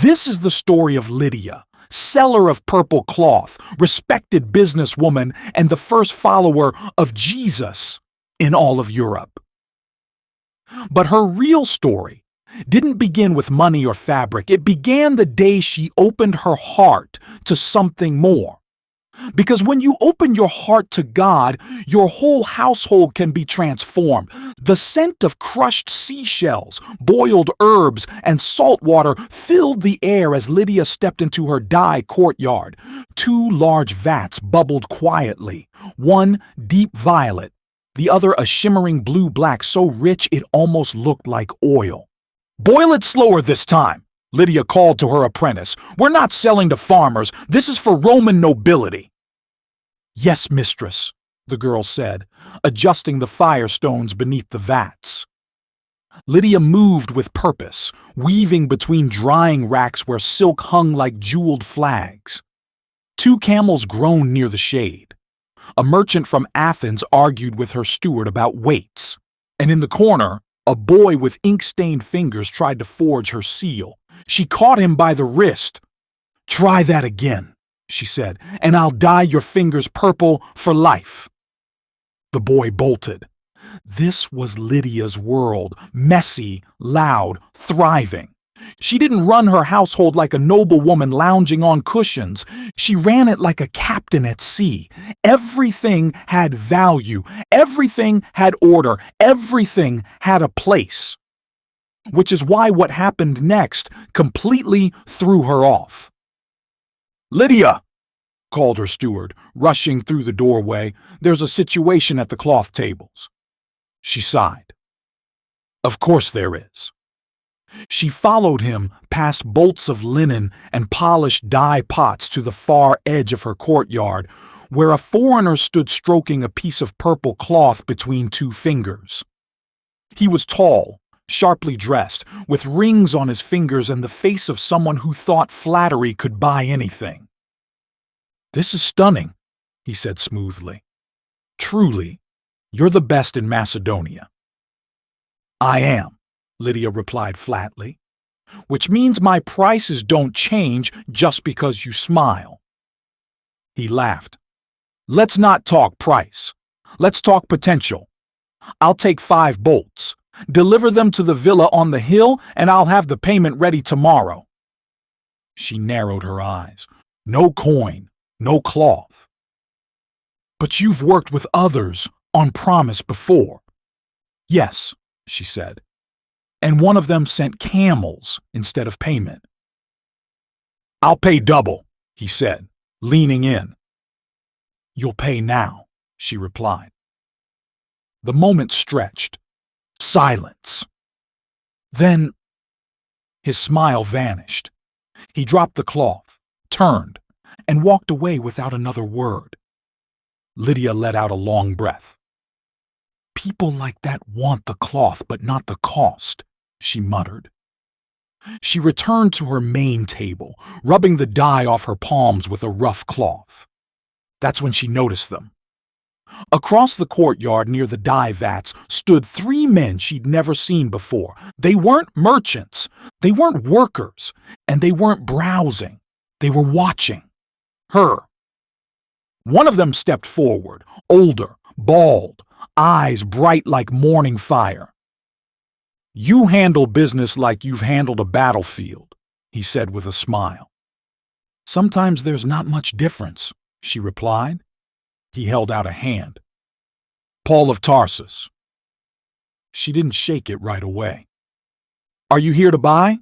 This is the story of Lydia, seller of purple cloth, respected businesswoman, and the first follower of Jesus in all of Europe. But her real story didn't begin with money or fabric. It began the day she opened her heart to something more. Because when you open your heart to God, your whole household can be transformed. The scent of crushed seashells, boiled herbs, and salt water filled the air as Lydia stepped into her dye courtyard. 2 large vats bubbled quietly, one deep violet, the other a shimmering blue-black so rich it almost looked like oil. "Boil it slower this time," Lydia called to her apprentice. "We're not selling to farmers. This is for Roman nobility." "Yes, mistress," the girl said, adjusting the firestones beneath the vats. Lydia moved with purpose, weaving between drying racks where silk hung like jeweled flags. 2 camels groaned near the shade. A merchant from Athens argued with her steward about weights, and in the corner, a boy with ink-stained fingers tried to forge her seal. She caught him by the wrist. "Try that again," she said, "and I'll dye your fingers purple for life." The boy bolted. This was Lydia's world, messy, loud, thriving. She didn't run her household like a noblewoman lounging on cushions. She ran it like a captain at sea. Everything had value. Everything had order. Everything had a place. Which is why what happened next completely threw her off. "Lydia!" called her steward, rushing through the doorway. "There's a situation at the cloth tables." She sighed. "Of course there is." She followed him past bolts of linen and polished dye pots to the far edge of her courtyard, where a foreigner stood stroking a piece of purple cloth between 2 fingers. He was tall, sharply dressed, with rings on his fingers and the face of someone who thought flattery could buy anything. "This is stunning," he said smoothly. "Truly, you're the best in Macedonia." "I am," Lydia replied flatly, "which means my prices don't change just because you smile." He laughed. "Let's not talk price. Let's talk potential. I'll take 5 bolts. Deliver them to the villa on the hill, and I'll have the payment ready tomorrow." She narrowed her eyes. "No coin, no cloth." "But you've worked with others on promise before." "Yes," she said. "And one of them sent camels instead of payment." "I'll pay double," he said, leaning in. "You'll pay now," she replied. The moment stretched. Silence. Then his smile vanished. He dropped the cloth, turned, and walked away without another word. Lydia let out a long breath. "People like that want the cloth but not the cost," she muttered. She returned to her main table, rubbing the dye off her palms with a rough cloth. That's when she noticed them. Across the courtyard near the dye vats stood 3 men she'd never seen before. They weren't merchants, they weren't workers, and they weren't browsing. They were watching her. One of them stepped forward, older, bald, eyes bright like morning fire. "You handle business like you've handled a battlefield," he said with a smile. "Sometimes there's not much difference," she replied. He held out a hand. "Paul of Tarsus." She didn't shake it right away. "Are you here to buy?"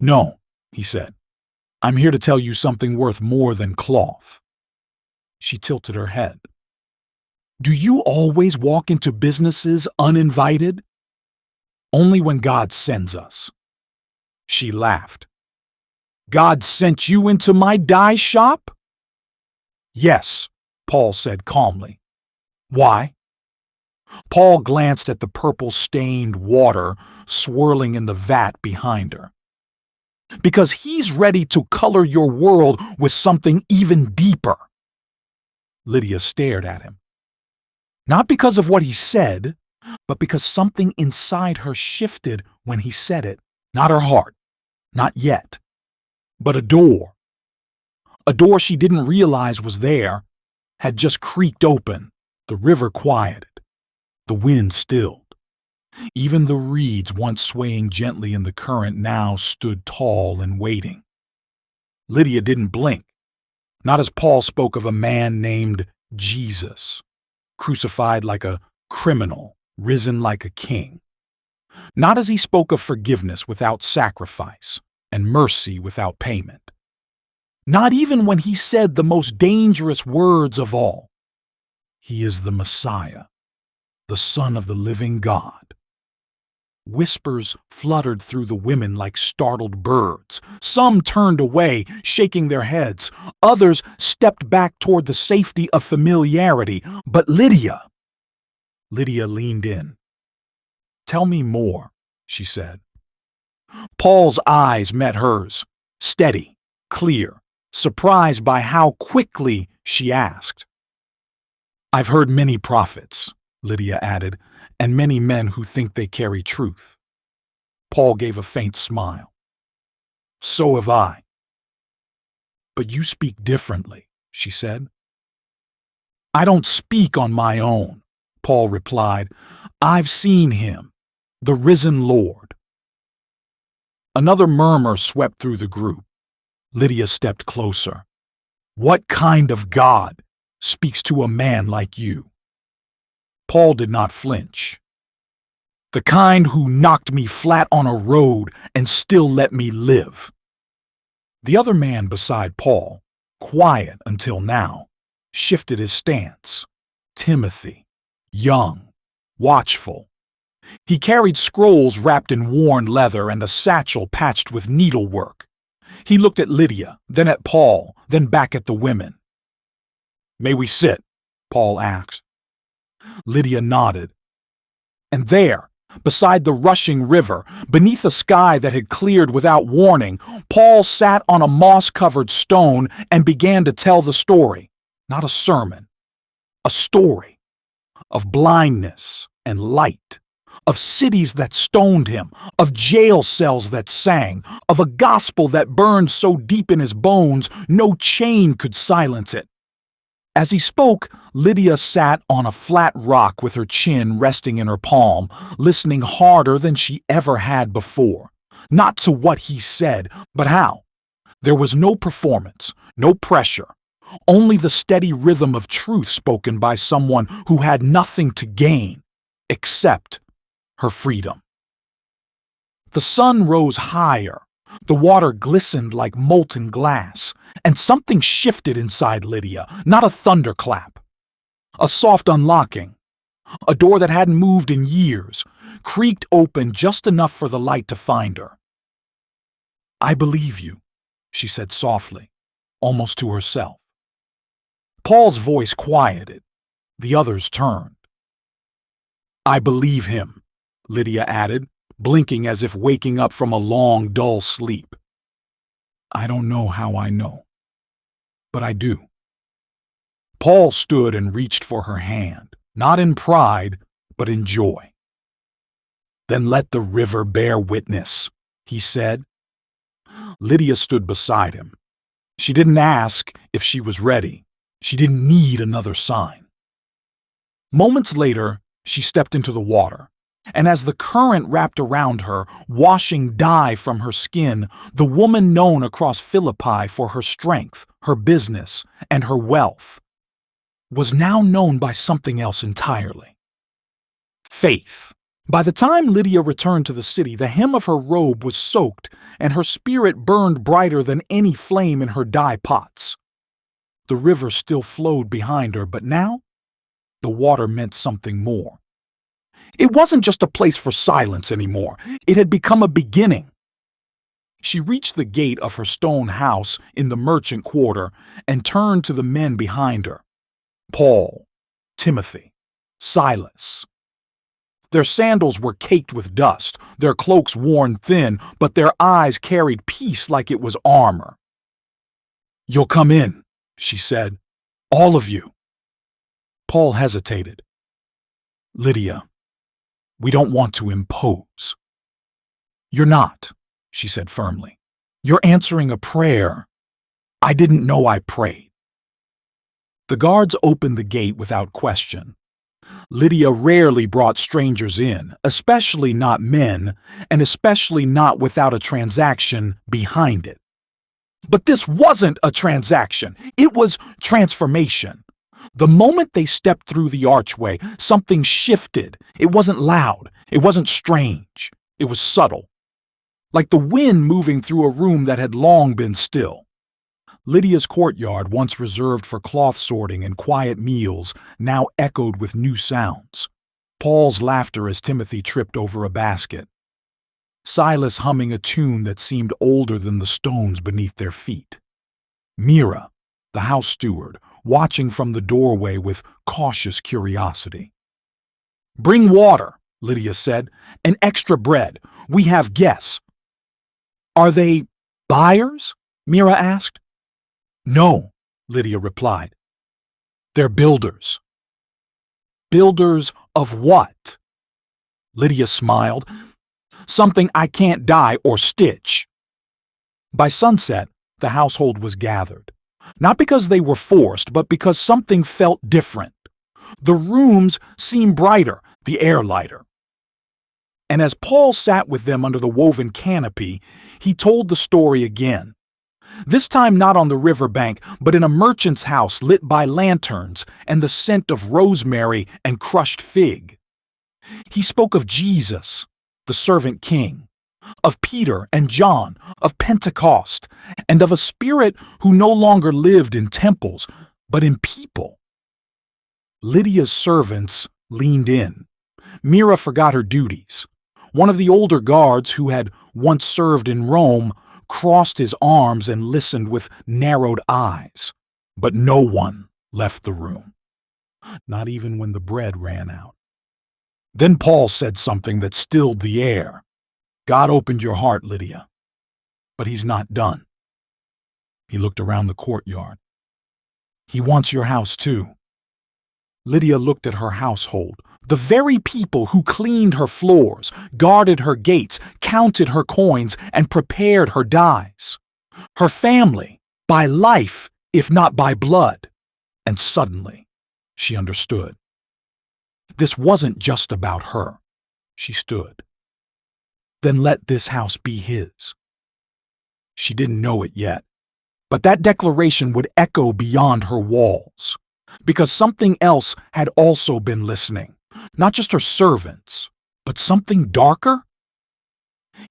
"No," he said. "I'm here to tell you something worth more than cloth." She tilted her head. "Do you always walk into businesses uninvited?" "Only when God sends us." She laughed. "God sent you into my dye shop?" "Yes," Paul said calmly. "Why?" Paul glanced at the purple-stained water swirling in the vat behind her. "Because he's ready to color your world with something even deeper." Lydia stared at him. Not because of what he said, but because something inside her shifted when he said it. Not her heart, Not yet. But a door she didn't realize was there, had just creaked open. The river quieted. The wind stilled. Even the reeds, once swaying gently in the current, now stood tall and waiting. Lydia didn't blink, not as Paul spoke of a man named Jesus, crucified like a criminal, risen like a king. Not as he spoke of forgiveness without sacrifice and mercy without payment. Not even when he said the most dangerous words of all. He is the Messiah, the Son of the living God. Whispers fluttered through the women like startled birds. Some turned away, shaking their heads. Others stepped back toward the safety of familiarity. But Lydia leaned in. "Tell me more," she said. Paul's eyes met hers, steady, clear, surprised by how quickly she asked. "I've heard many prophets," Lydia added, "and many men who think they carry truth." Paul gave a faint smile. "So have I." "But you speak differently," she said. "I don't speak on my own," Paul replied. "I've seen him, the risen Lord." Another murmur swept through the group. Lydia stepped closer. "What kind of God speaks to a man like you?" Paul did not flinch. "The kind who knocked me flat on a road and still let me live." The other man beside Paul, quiet until now, shifted his stance. Timothy, young, watchful. He carried scrolls wrapped in worn leather and a satchel patched with needlework. He looked at Lydia, then at Paul, then back at the women. "May we sit?" Paul asked. Lydia nodded. And there, beside the rushing river, beneath a sky that had cleared without warning, Paul sat on a moss-covered stone and began to tell the story. Not a sermon. A story. Of blindness and light. Of cities that stoned him. Of jail cells that sang. Of a gospel that burned so deep in his bones, no chain could silence it. As he spoke, Lydia sat on a flat rock with her chin resting in her palm, listening harder than she ever had before. Not to what he said, but how. There was no performance, no pressure, only the steady rhythm of truth spoken by someone who had nothing to gain, except her freedom. The sun rose higher. The water glistened like molten glass, and something shifted inside Lydia, not a thunderclap. A soft unlocking. A door that hadn't moved in years, creaked open just enough for the light to find her. "I believe you," she said softly, almost to herself. Paul's voice quieted. The others turned. "I believe him," Lydia added, blinking as if waking up from a long, dull sleep. "I don't know how I know, but I do." Paul stood and reached for her hand, not in pride, but in joy. "Then let the river bear witness," he said. Lydia stood beside him. She didn't ask if she was ready. She didn't need another sign. Moments later, she stepped into the water. And as the current wrapped around her, washing dye from her skin, the woman known across Philippi for her strength, her business, and her wealth, was now known by something else entirely. Faith. By the time Lydia returned to the city, the hem of her robe was soaked, and her spirit burned brighter than any flame in her dye pots. The river still flowed behind her, but now the water meant something more. It wasn't just a place for silence anymore. It had become a beginning. She reached the gate of her stone house in the merchant quarter and turned to the men behind her. Paul, Timothy, Silas. Their sandals were caked with dust, their cloaks worn thin, but their eyes carried peace like it was armor. "You'll come in," she said. "All of you." Paul hesitated. "Lydia, we don't want to impose." "You're not," she said firmly. You're answering a prayer. I didn't know I prayed. The guards opened the gate without question. Lydia rarely brought strangers in, especially not men, and especially not without a transaction behind it. But this wasn't a transaction. It was transformation. The moment they stepped through the archway, something shifted. It wasn't loud. It wasn't strange. It was subtle. Like the wind moving through a room that had long been still. Lydia's courtyard, once reserved for cloth sorting and quiet meals, now echoed with new sounds. Paul's laughter as Timothy tripped over a basket. Silas humming a tune that seemed older than the stones beneath their feet. Mira, the house steward, watching from the doorway with cautious curiosity. "Bring water," Lydia said, "and extra bread. We have guests." "Are they buyers?" Mira asked. "No," Lydia replied. "They're builders." "Builders of what?" Lydia smiled. "Something I can't dye or stitch." By sunset, the household was gathered. Not because they were forced, but because something felt different. The rooms seemed brighter, the air lighter. And as Paul sat with them under the woven canopy, he told the story again. This time not on the riverbank, but in a merchant's house lit by lanterns and the scent of rosemary and crushed fig. He spoke of Jesus, the servant king, of Peter and John, of Pentecost, and of a spirit who no longer lived in temples, but in people. Lydia's servants leaned in. Mira forgot her duties. One of the older guards, who had once served in Rome, crossed his arms and listened with narrowed eyes. But no one left the room, not even when the bread ran out. Then Paul said something that stilled the air. "God opened your heart, Lydia, but he's not done." He looked around the courtyard. "He wants your house too." Lydia looked at her household, the very people who cleaned her floors, guarded her gates, counted her coins, and prepared her dyes. Her family, by life, if not by blood. And suddenly, she understood. This wasn't just about her. She stood. Then let this house be his. She didn't know it yet, but that declaration would echo beyond her walls, because something else had also been listening, not just her servants, but something darker.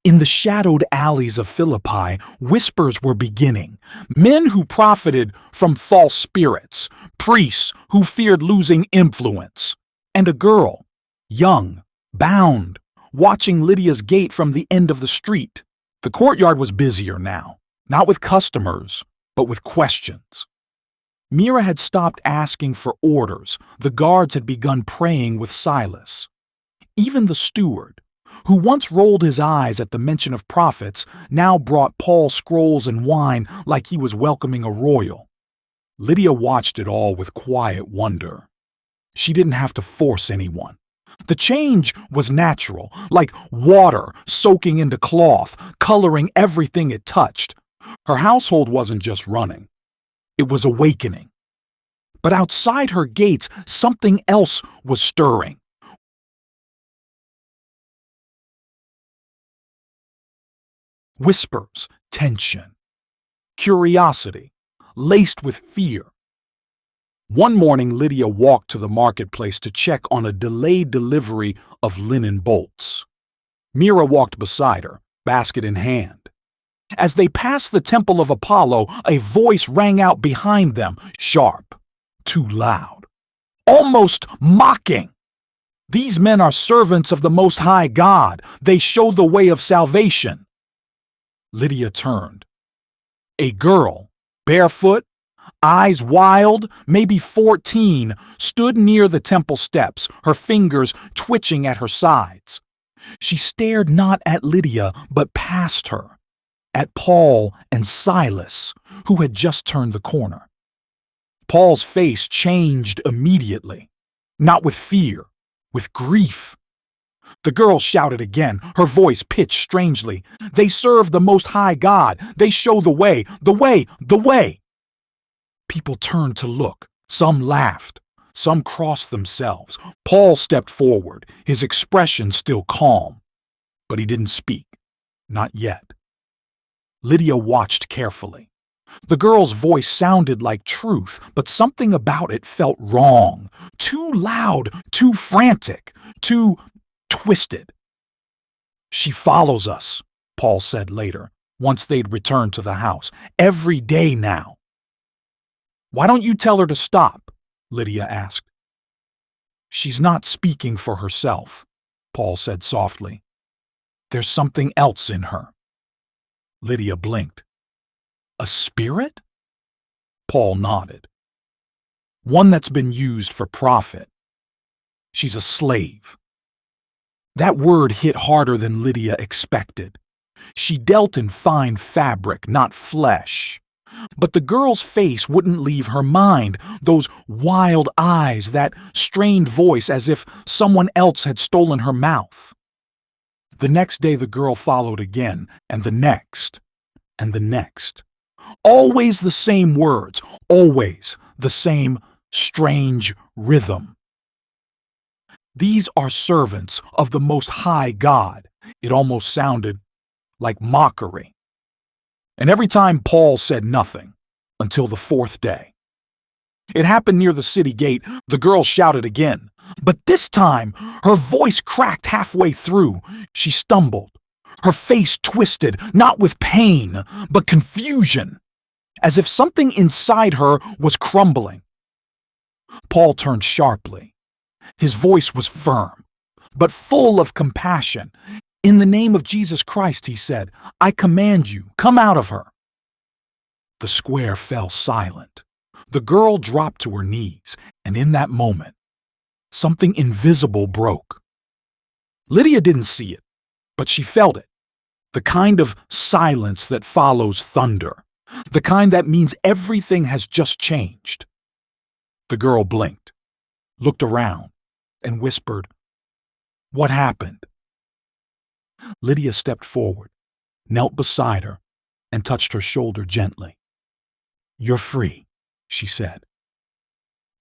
In the shadowed alleys of Philippi, whispers were beginning. Men who profited from false spirits, priests who feared losing influence, and a girl, young, bound, watching Lydia's gate from the end of the street. The courtyard was busier now, not with customers, but with questions. Mira had stopped asking for orders. The guards had begun praying with Silas. Even the steward, who once rolled his eyes at the mention of prophets, now brought Paul scrolls and wine like he was welcoming a royal. Lydia watched it all with quiet wonder. She didn't have to force anyone. The change was natural, like water soaking into cloth, coloring everything it touched. Her household wasn't just running. It was awakening. But outside her gates, something else was stirring. Whispers, tension, curiosity, laced with fear. One morning, Lydia walked to the marketplace to check on a delayed delivery of linen bolts. Mira walked beside her, basket in hand. As they passed the temple of Apollo, a voice rang out behind them, sharp, too loud, almost mocking. "These men are servants of the Most High God. They show the way of salvation." Lydia turned. A girl, barefoot, eyes wild, maybe 14, stood near the temple steps, her fingers twitching at her sides. She stared not at Lydia, but past her, at Paul and Silas, who had just turned the corner. Paul's face changed immediately, not with fear, with grief. The girl shouted again, her voice pitched strangely. They serve the Most High God. They show the way, the way, the way. People turned to look. Some laughed. Some crossed themselves. Paul stepped forward, his expression still calm. But he didn't speak. Not yet. Lydia watched carefully. The girl's voice sounded like truth, but something about it felt wrong. Too loud, too frantic, too twisted. She follows us, Paul said later, once they'd returned to the house. Every day now. Why don't you tell her to stop? Lydia asked. She's not speaking for herself, Paul said softly. There's something else in her. Lydia blinked. A spirit? Paul nodded. One that's been used for profit. She's a slave. That word hit harder than Lydia expected. She dealt in fine fabric, not flesh. But the girl's face wouldn't leave her mind, those wild eyes, that strained voice as if someone else had stolen her mouth. The next day the girl followed again, and the next, and the next. Always the same words, always the same strange rhythm. These are servants of the Most High God. It almost sounded like mockery. And every time Paul said nothing, until the fourth day. It happened near the city gate. The girl shouted again. But this time, her voice cracked halfway through. She stumbled. Her face twisted, not with pain, but confusion, as if something inside her was crumbling. Paul turned sharply. His voice was firm, but full of compassion. In the name of Jesus Christ, he said, I command you, come out of her. The square fell silent. The girl dropped to her knees, and in that moment, something invisible broke. Lydia didn't see it, but she felt it. The kind of silence that follows thunder. The kind that means everything has just changed. The girl blinked, looked around, and whispered, What happened? Lydia stepped forward, knelt beside her, and touched her shoulder gently. You're free, she said.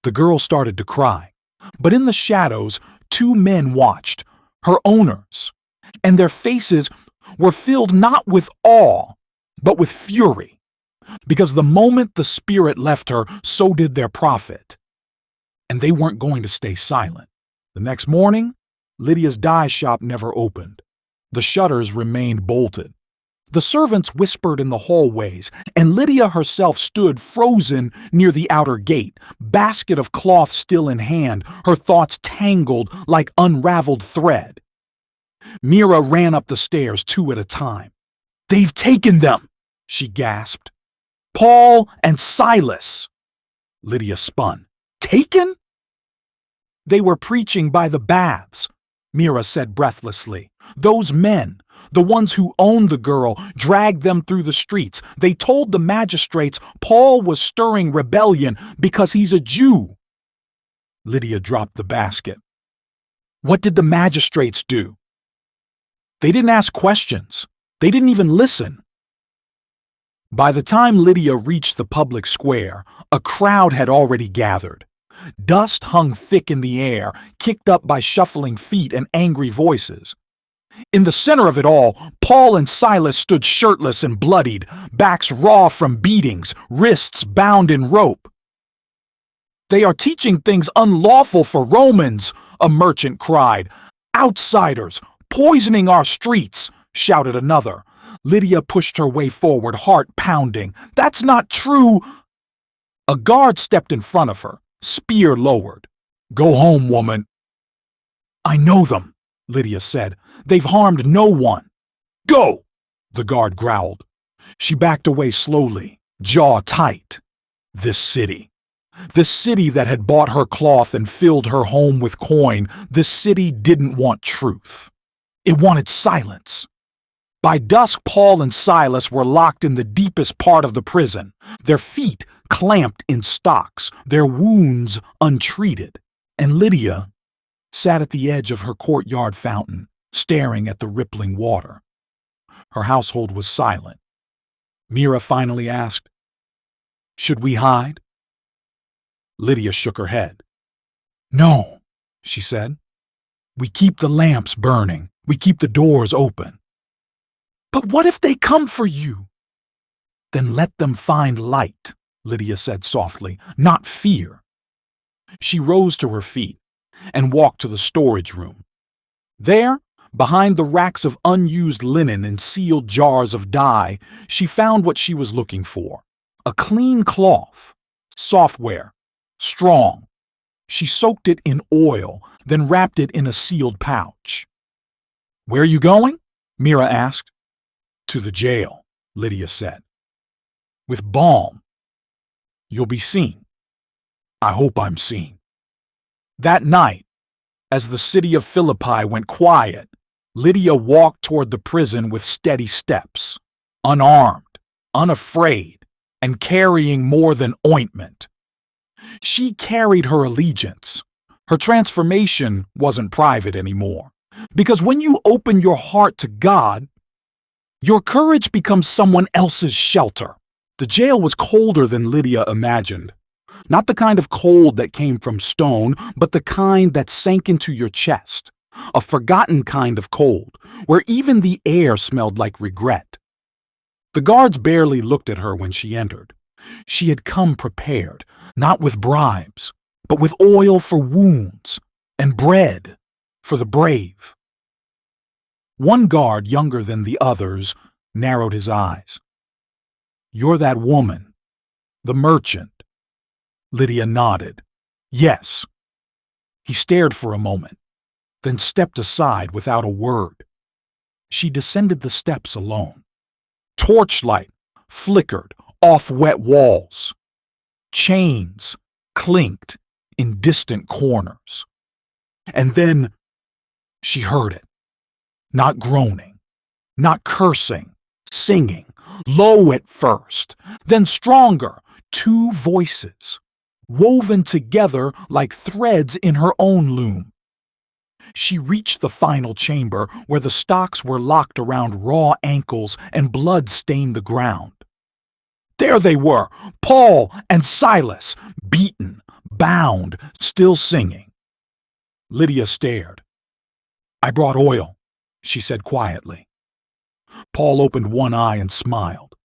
The girl started to cry, but in the shadows, two men watched, her owners, and their faces were filled not with awe, but with fury, because the moment the spirit left her, so did their prophet. And they weren't going to stay silent. The next morning, Lydia's dye shop never opened. The shutters remained bolted. The servants whispered in the hallways, and Lydia herself stood frozen near the outer gate, basket of cloth still in hand, her thoughts tangled like unraveled thread. Mira ran up the stairs two at a time. They've taken them, she gasped. Paul and Silas. Lydia spun. Taken? They were preaching by the baths, Mira said breathlessly. Those men, the ones who owned the girl, dragged them through the streets. They told the magistrates Paul was stirring rebellion because he's a Jew. Lydia dropped the basket. What did the magistrates do? They didn't ask questions. They didn't even listen. By the time Lydia reached the public square, a crowd had already gathered. Dust hung thick in the air, kicked up by shuffling feet and angry voices. In the center of it all, Paul and Silas stood shirtless and bloodied, backs raw from beatings, wrists bound in rope. They are teaching things unlawful for Romans, a merchant cried. Outsiders, poisoning our streets, shouted another. Lydia pushed her way forward, heart pounding. That's not true. A guard stepped in front of her, spear lowered. Go home, woman. I know them, Lydia said. They've harmed no one. Go, the guard growled. She backed away slowly, jaw tight. This city that had bought her cloth and filled her home with coin, this city didn't want truth. It wanted silence. By dusk, Paul and Silas were locked in the deepest part of the prison, their feet clamped in stocks, their wounds untreated. And Lydia sat at the edge of her courtyard fountain, staring at the rippling water. Her household was silent. Mira finally asked, "Should we hide?" Lydia shook her head. "No," she said. "We keep the lamps burning. We keep the doors open." "But what if they come for you?" "Then let them find light," Lydia said softly, "not fear." She rose to her feet and walked to the storage room. There, behind the racks of unused linen and sealed jars of dye, she found what she was looking for: a clean cloth, software, strong. She soaked it in oil, then wrapped it in a sealed pouch. "Where are you going?" Mira asked. "To the jail," Lydia said. "With balm. You'll be seen. I hope I'm seen." That night, as the city of Philippi went quiet, Lydia walked toward the prison with steady steps, unarmed, unafraid, and carrying more than ointment. She carried her allegiance. Her transformation wasn't private anymore, because when you open your heart to God, your courage becomes someone else's shelter. The jail was colder than Lydia imagined. Not the kind of cold that came from stone, but the kind that sank into your chest. A forgotten kind of cold, where even the air smelled like regret. The guards barely looked at her when she entered. She had come prepared, not with bribes, but with oil for wounds and bread for the brave. One guard, younger than the others, narrowed his eyes. "You're that woman, the merchant." Lydia nodded. "Yes." He stared for a moment, then stepped aside without a word. She descended the steps alone. Torchlight flickered off wet walls. Chains clinked in distant corners. And then she heard it. Not groaning, not cursing, singing, low at first, then stronger, 2 voices, woven together like threads in her own loom. She reached the final chamber where the stocks were locked around raw ankles and blood stained the ground. There they were, Paul and Silas, beaten, bound, still singing. Lydia stared. "I brought oil," she said quietly. Paul opened one eye and smiled.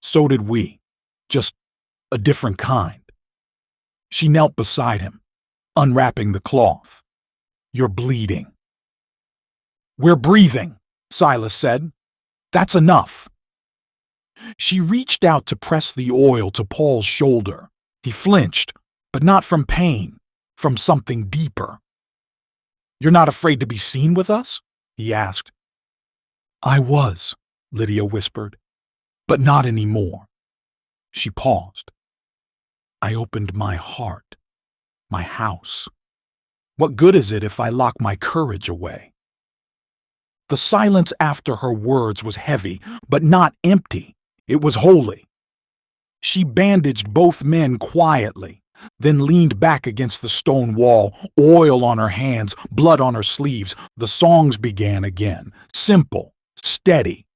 "So did we, just a different kind." She knelt beside him, unwrapping the cloth. "You're bleeding." "We're breathing," Silas said. "That's enough." She reached out to press the oil to Paul's shoulder. He flinched, but not from pain, from something deeper. "You're not afraid to be seen with us?" he asked. "I was," Lydia whispered, "but not anymore." She paused. "I opened my heart, my house. What good is it if I lock my courage away?" The silence after her words was heavy, but not empty. It was holy. She bandaged both men quietly, then leaned back against the stone wall, oil on her hands, blood on her sleeves. The songs began again, simple, steady,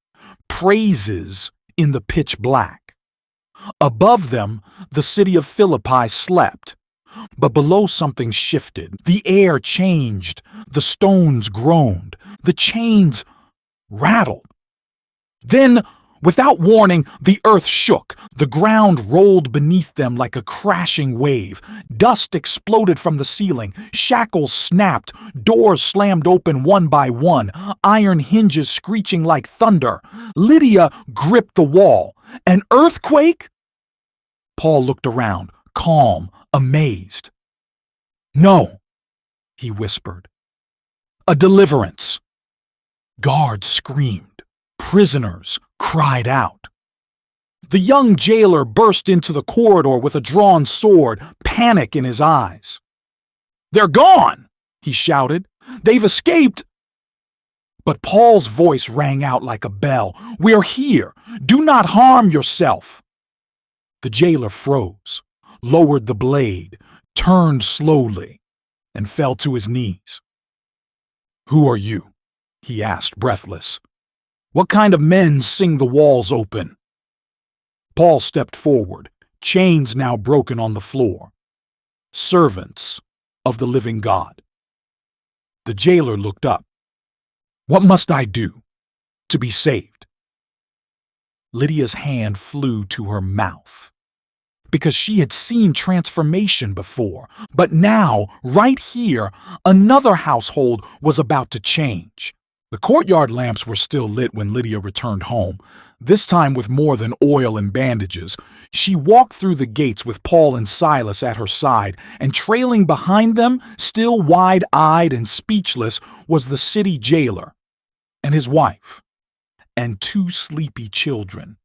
praises in the pitch black. Above them, the city of Philippi slept. But below something shifted. The air changed. The stones groaned. The chains rattled. Then, without warning, the earth shook. The ground rolled beneath them like a crashing wave. Dust exploded from the ceiling. Shackles snapped. Doors slammed open one by one. Iron hinges screeching like thunder. Lydia gripped the wall. "An earthquake?" Paul looked around, calm, amazed. "No," he whispered. "A deliverance." Guards screamed. Prisoners cried out. The young jailer burst into the corridor with a drawn sword, panic in his eyes. "They're gone!" he shouted. "They've escaped!" But Paul's voice rang out like a bell. "We're here! Do not harm yourself!" The jailer froze, lowered the blade, turned slowly, and fell to his knees. "Who are you?" he asked, breathless. "What kind of men sing the walls open?" Paul stepped forward, chains now broken on the floor. "Servants of the living God." The jailer looked up. "What must I do to be saved?" Lydia's hand flew to her mouth, because she had seen transformation before. But now, right here, another household was about to change. The courtyard lamps were still lit when Lydia returned home, this time with more than oil and bandages. She walked through the gates with Paul and Silas at her side, and trailing behind them, still wide-eyed and speechless, was the city jailer and his wife and 2 sleepy children.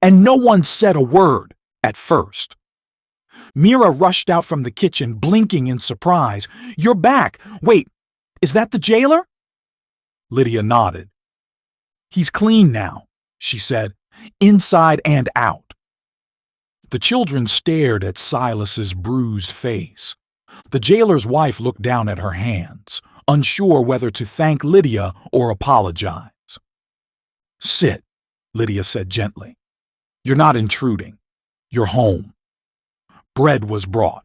And no one said a word at first. Mira rushed out from the kitchen, blinking in surprise. "You're back! Wait, is that the jailer?" Lydia nodded. "He's clean now," she said, "inside and out." The children stared at Silas's bruised face. The jailer's wife looked down at her hands, unsure whether to thank Lydia or apologize. "Sit," Lydia said gently. "You're not intruding. You're home." Bread was brought.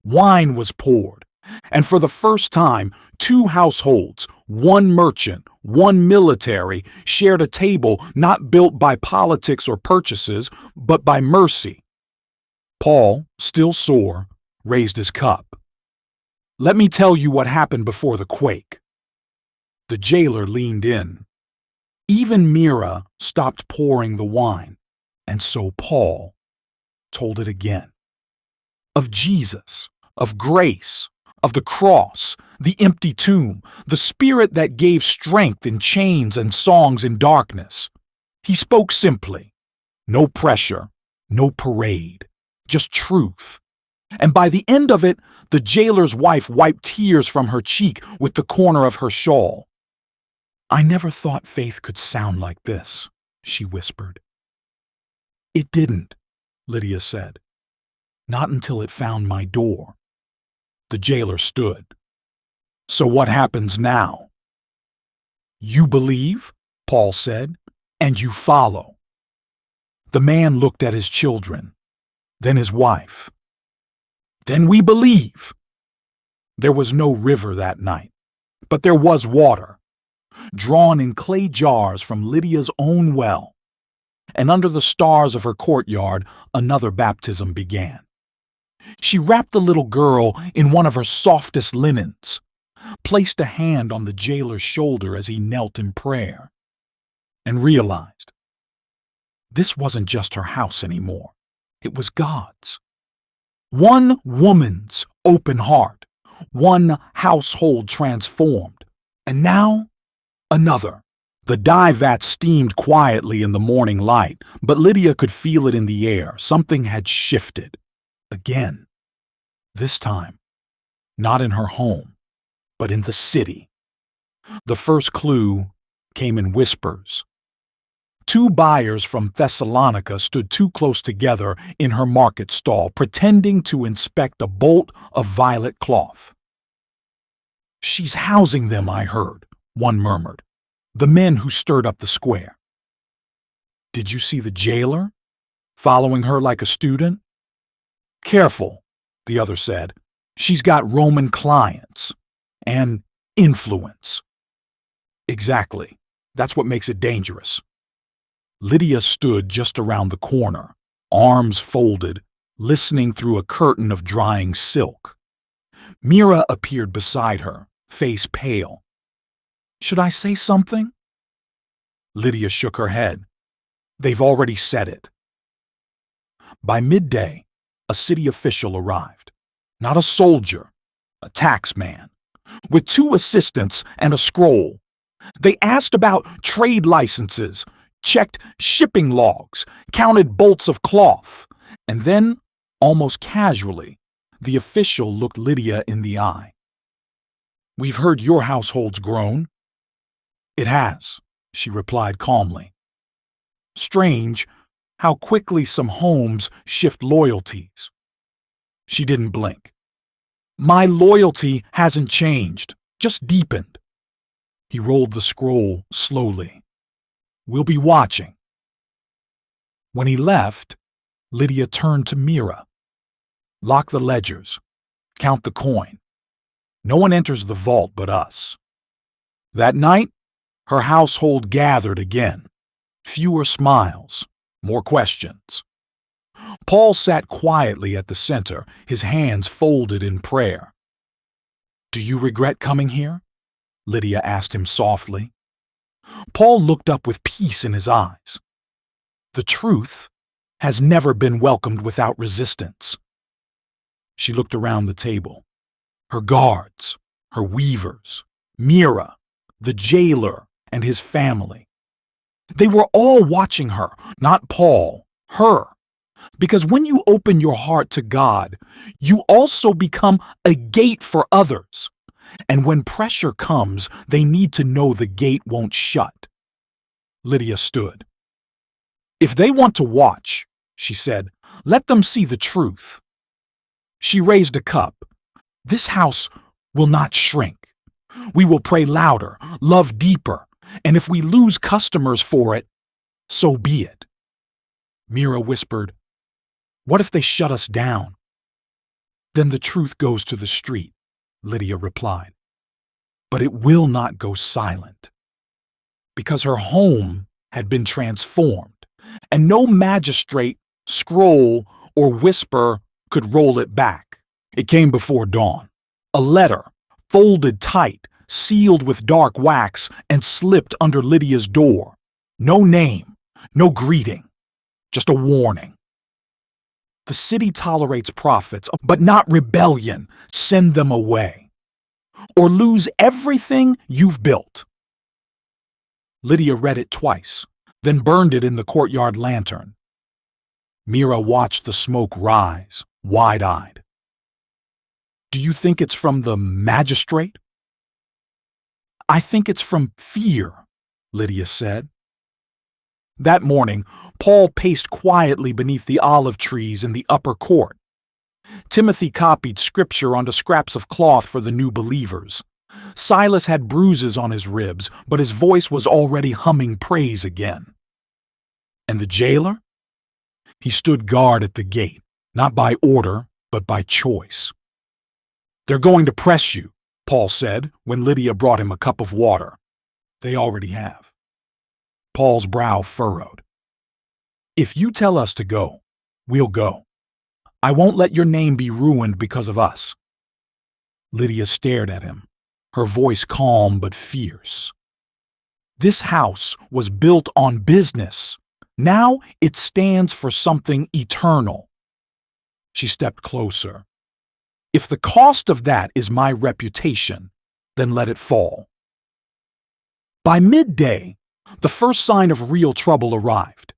Wine was poured. And for the first time, 2 households, 1 merchant, 1 military, shared a table not built by politics or purchases, but by mercy. Paul, still sore, raised his cup. "Let me tell you what happened before the quake." The jailer leaned in. Even Mira stopped pouring the wine, and so Paul told it again. Of Jesus, of grace, of the cross, the empty tomb, the Spirit that gave strength in chains and songs in darkness. He spoke simply. No pressure, no parade, just truth. And by the end of it, the jailer's wife wiped tears from her cheek with the corner of her shawl. "I never thought faith could sound like this," she whispered. "It didn't," Lydia said. "Not until it found my door." The jailer stood. "So what happens now?" "You believe," Paul said, "and you follow." The man looked at his children, then his wife. "Then we believe." There was no river that night, but there was water, drawn in clay jars from Lydia's own well. And under the stars of her courtyard, another baptism began. She wrapped the little girl in one of her softest linens, placed a hand on the jailer's shoulder as he knelt in prayer, and realized this wasn't just her house anymore. It was God's. One woman's open heart, one household transformed, and now another. The dye vat steamed quietly in the morning light, but Lydia could feel it in the air. Something had shifted. Again. This time, not in her home, but in the city. The first clue came in whispers. 2 buyers from Thessalonica stood too close together in her market stall, pretending to inspect a bolt of violet cloth. "She's housing them, I heard," one murmured. "The men who stirred up the square." "Did you see the jailer following her like a student?" "Careful," the other said. "She's got Roman clients and influence." "Exactly. That's what makes it dangerous." Lydia stood just around the corner, arms folded, listening through a curtain of drying silk. Mira appeared beside her, face pale. "Should I say something?" Lydia shook her head. "They've already said it." By midday, a city official arrived. Not a soldier, a taxman, with 2 assistants and a scroll. They asked about trade licenses, checked shipping logs, counted bolts of cloth, and then, almost casually, the official looked Lydia in the eye. "We've heard your household's grown." "It has," she replied calmly. "Strange how quickly some homes shift loyalties." She didn't blink. "My loyalty hasn't changed, just deepened." He rolled the scroll slowly. "We'll be watching." When he left, Lydia turned to Mira. "Lock the ledgers. Count the coin. No one enters the vault but us." That night, her household gathered again. Fewer smiles, more questions. Paul sat quietly at the center, his hands folded in prayer. "Do you regret coming here?" Lydia asked him softly. Paul looked up with peace in his eyes. "The truth has never been welcomed without resistance." She looked around the table. Her guards, her weavers, Mira, the jailer, and his family. They were all watching her, not Paul, her. Because when you open your heart to God, you also become a gate for others. And when pressure comes, they need to know the gate won't shut. Lydia stood. "If they want to watch," she said, "let them see the truth." She raised a cup. "This house will not shrink. We will pray louder, love deeper, and if we lose customers for it, so be it." Mira whispered, "What if they shut us down?" "Then the truth goes to the street," Lydia replied. "But it will not go silent." Because her home had been transformed, and no magistrate, scroll, or whisper could roll it back. It came before dawn. A letter, folded tight, sealed with dark wax, and slipped under Lydia's door. No name, no greeting, just a warning. "The city tolerates prophets, but not rebellion. Send them away, or lose everything you've built." Lydia read it twice, then burned it in the courtyard lantern. Mira watched the smoke rise, wide-eyed. "Do you think it's from the magistrate?" "I think it's from fear," Lydia said. That morning, Paul paced quietly beneath the olive trees in the upper court. Timothy copied scripture onto scraps of cloth for the new believers. Silas had bruises on his ribs, but his voice was already humming praise again. And the jailer? He stood guard at the gate, not by order, but by choice. "They're going to press you," Paul said when Lydia brought him a cup of water. "They already have." Paul's brow furrowed. "If you tell us to go, we'll go. I won't let your name be ruined because of us." Lydia stared at him, her voice calm but fierce. This house was built on business. Now it stands for something eternal. She stepped closer. "If the cost of that is my reputation, then let it fall." By midday, the first sign of real trouble arrived.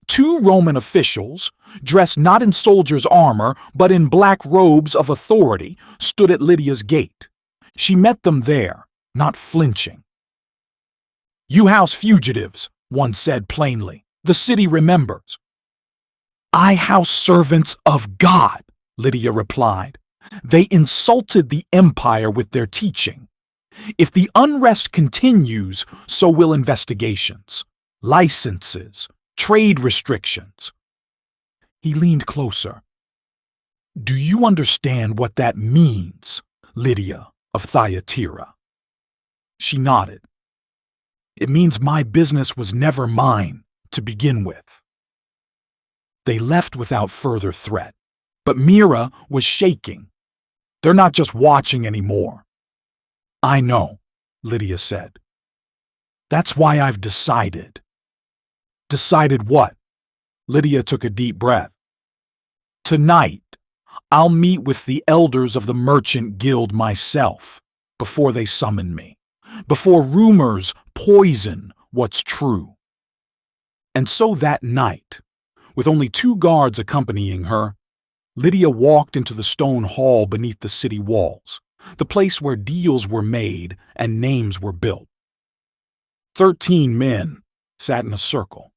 2 Roman officials, dressed not in soldiers' armor but in black robes of authority, stood at Lydia's gate. She met them there, not flinching. "You house fugitives," one said plainly. "The city remembers." "I house servants of God," Lydia replied. "They insulted the empire with their teaching. If the unrest continues, so will investigations, licenses, trade restrictions." He leaned closer. "Do you understand what that means, Lydia of Thyatira?" She nodded. "It means my business was never mine to begin with." They left without further threat, but Mira was shaking. "They're not just watching anymore." "I know," Lydia said. "That's why I've decided." "Decided what?" Lydia took a deep breath. "Tonight, I'll meet with the elders of the Merchant Guild myself, before they summon me, before rumors poison what's true." And so that night, with only 2 guards accompanying her, Lydia walked into the stone hall beneath the city walls, the place where deals were made and names were built. 13 men sat in a circle,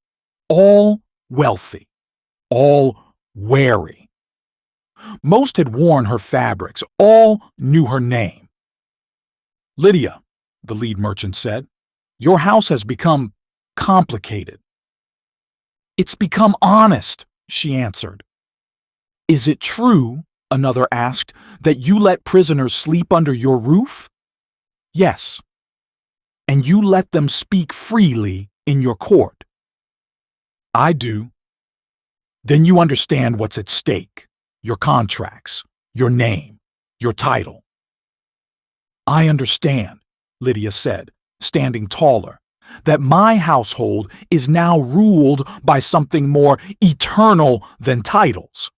all wealthy, all wary. Most had worn her fabrics, all knew her name. "Lydia," the lead merchant said. Your house has become complicated. It's become honest, she answered. Is it true, another asked, that you let prisoners sleep under your roof? Yes. And you let them speak freely in your court? I do. Then you understand what's at stake, your contracts, your name, your title. I understand, Lydia said, standing taller, that my household is now ruled by something more eternal than titles.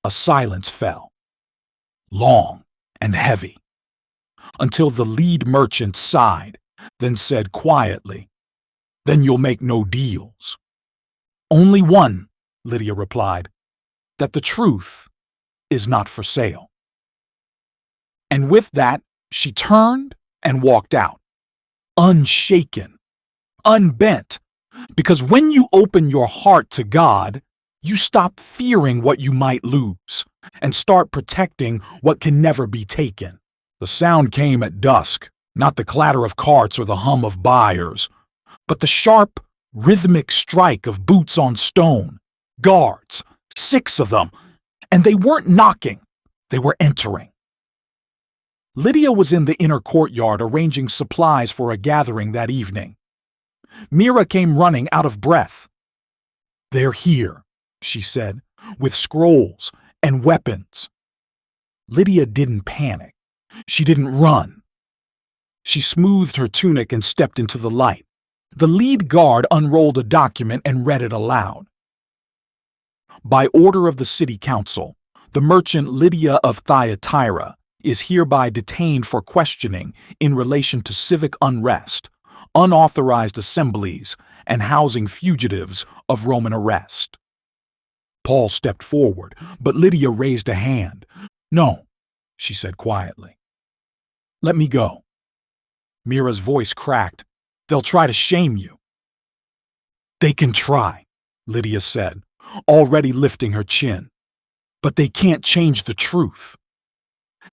A silence fell, long and heavy, until the lead merchant sighed, then said quietly, Then you'll make no deals. Only one, Lydia replied, that the truth is not for sale. And with that, she turned and walked out, unshaken, unbent, because when you open your heart to God, you stop fearing what you might lose and start protecting what can never be taken. The sound came at dusk, not the clatter of carts or the hum of buyers, but the sharp, rhythmic strike of boots on stone. Guards, 6 of them, and they weren't knocking, they were entering. Lydia was in the inner courtyard arranging supplies for a gathering that evening. Mira came running out of breath. They're here, she said, with scrolls and weapons. Lydia didn't panic. She didn't run. She smoothed her tunic and stepped into the light. The lead guard unrolled a document and read it aloud. By order of the city council, the merchant Lydia of Thyatira is hereby detained for questioning in relation to civic unrest, unauthorized assemblies, and housing fugitives of Roman arrest. Paul stepped forward, but Lydia raised a hand. No, she said quietly. Let me go. Mira's voice cracked. They'll try to shame you. They can try, Lydia said, already lifting her chin. But they can't change the truth.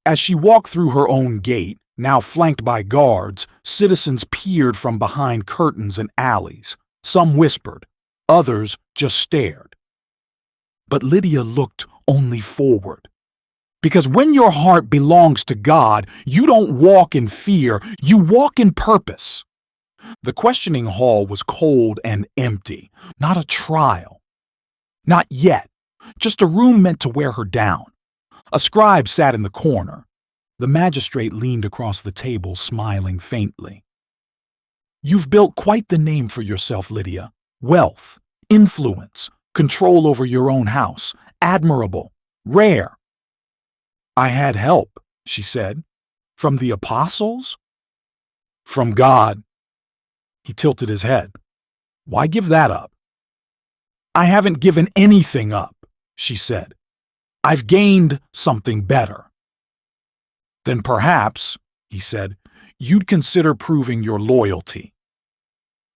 As she walked through her own gate, now flanked by guards, citizens peered from behind curtains and alleys. Some whispered, others just stared. But Lydia looked only forward. Because when your heart belongs to God, you don't walk in fear, you walk in purpose. The questioning hall was cold and empty, not a trial. Not yet, just a room meant to wear her down. A scribe sat in the corner. The magistrate leaned across the table, smiling faintly. You've built quite the name for yourself, Lydia. Wealth, influence, control over your own house. Admirable, rare. I had help, she said. From the apostles? From God. He tilted his head. Why give that up? I haven't given anything up, she said. I've gained something better. Then perhaps, he said, you'd consider proving your loyalty.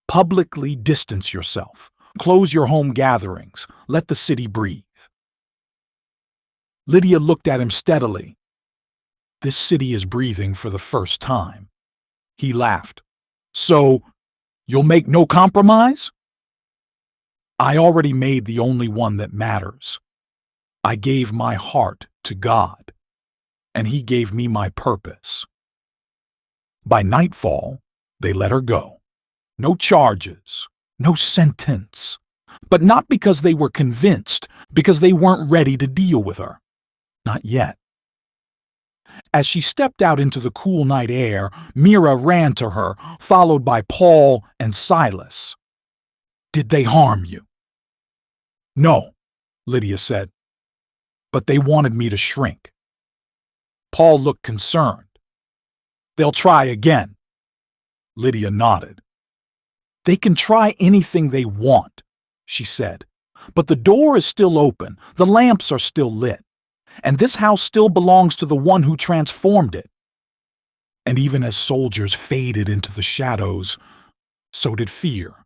Publicly distance yourself. Close your home gatherings. Let the city breathe. Lydia looked at him steadily. This city is breathing for the first time. He laughed. So, you'll make no compromise? I already made the only one that matters. I gave my heart to God, and He gave me my purpose. By nightfall, they let her go. No charges, no sentence, but not because they were convinced, because they weren't ready to deal with her. Not yet. As she stepped out into the cool night air, Mira ran to her, followed by Paul and Silas. Did they harm you? No, Lydia said, but they wanted me to shrink. Paul looked concerned. They'll try again. Lydia nodded. They can try anything they want, she said, but the door is still open, the lamps are still lit, and this house still belongs to the one who transformed it. And even as soldiers faded into the shadows, so did fear,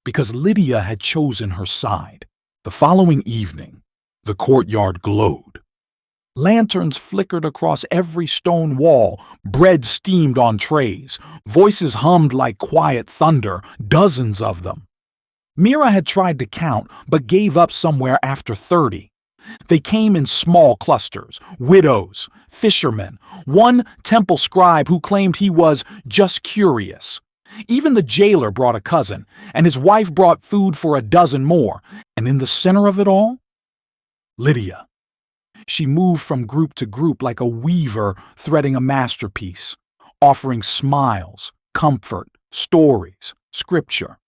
because Lydia had chosen her side. The following evening, the courtyard glowed. Lanterns flickered across every stone wall, bread steamed on trays, voices hummed like quiet thunder, dozens of them. Mira had tried to count, but gave up somewhere after 30. They came in small clusters, widows, fishermen, one temple scribe who claimed he was just curious. Even the jailer brought a cousin, and his wife brought food for a dozen more, and in the center of it all, Lydia. She moved from group to group like a weaver threading a masterpiece, offering smiles, comfort, stories, scripture.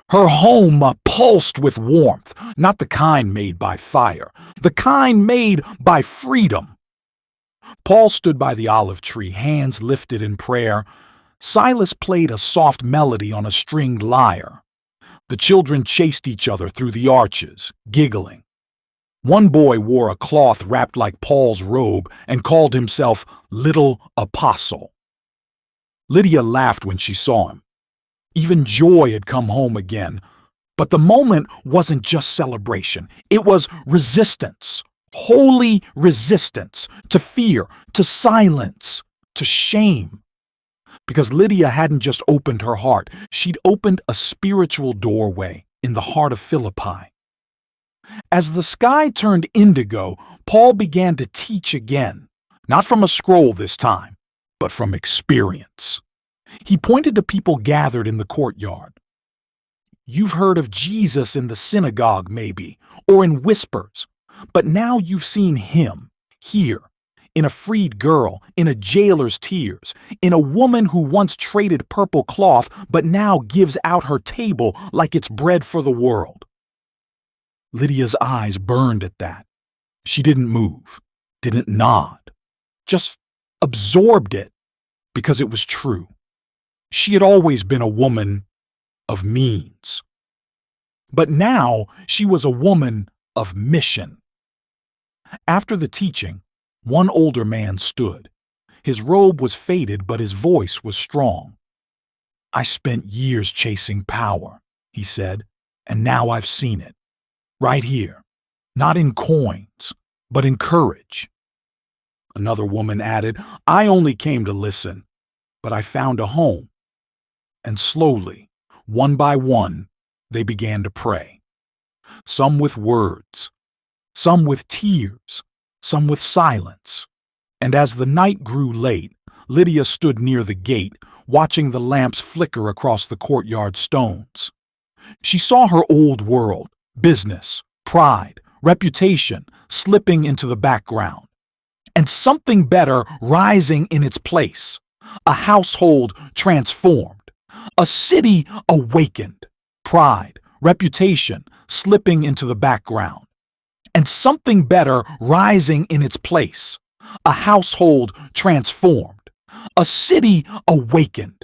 Her home pulsed with warmth, not the kind made by fire, the kind made by freedom. Paul stood by the olive tree, hands lifted in prayer. Silas played a soft melody on a stringed lyre. The children chased each other through the arches, giggling. One boy wore a cloth wrapped like Paul's robe and called himself Little Apostle. Lydia laughed when she saw him. Even joy had come home again. But the moment wasn't just celebration. It was resistance. Holy resistance to fear, to silence, to shame. Because Lydia hadn't just opened her heart. She'd opened a spiritual doorway in the heart of Philippi. As the sky turned indigo, Paul began to teach again. Not from a scroll this time, but from experience. He pointed to people gathered in the courtyard. You've heard of Jesus in the synagogue, maybe, or in whispers, but now you've seen him, here, in a freed girl, in a jailer's tears, in a woman who once traded purple cloth but now gives out her table like it's bread for the world. Lydia's eyes burned at that. She didn't move, didn't nod, just absorbed it because it was true. She had always been a woman of means. But now she was a woman of mission. After the teaching, one older man stood. His robe was faded, but his voice was strong. I spent years chasing power, he said, and now I've seen it. Right here, not in coins, but in courage. Another woman added, I only came to listen, but I found a home. And slowly, one by one, they began to pray. Some with words, some with tears, some with silence. And as the night grew late, Lydia stood near the gate, watching the lamps flicker across the courtyard stones. She saw her old world, business, pride, reputation, slipping into the background. And something better rising in its place. A household transformed. A city awakened. Pride, reputation, slipping into the background. And something better rising in its place. A household transformed. A city awakened.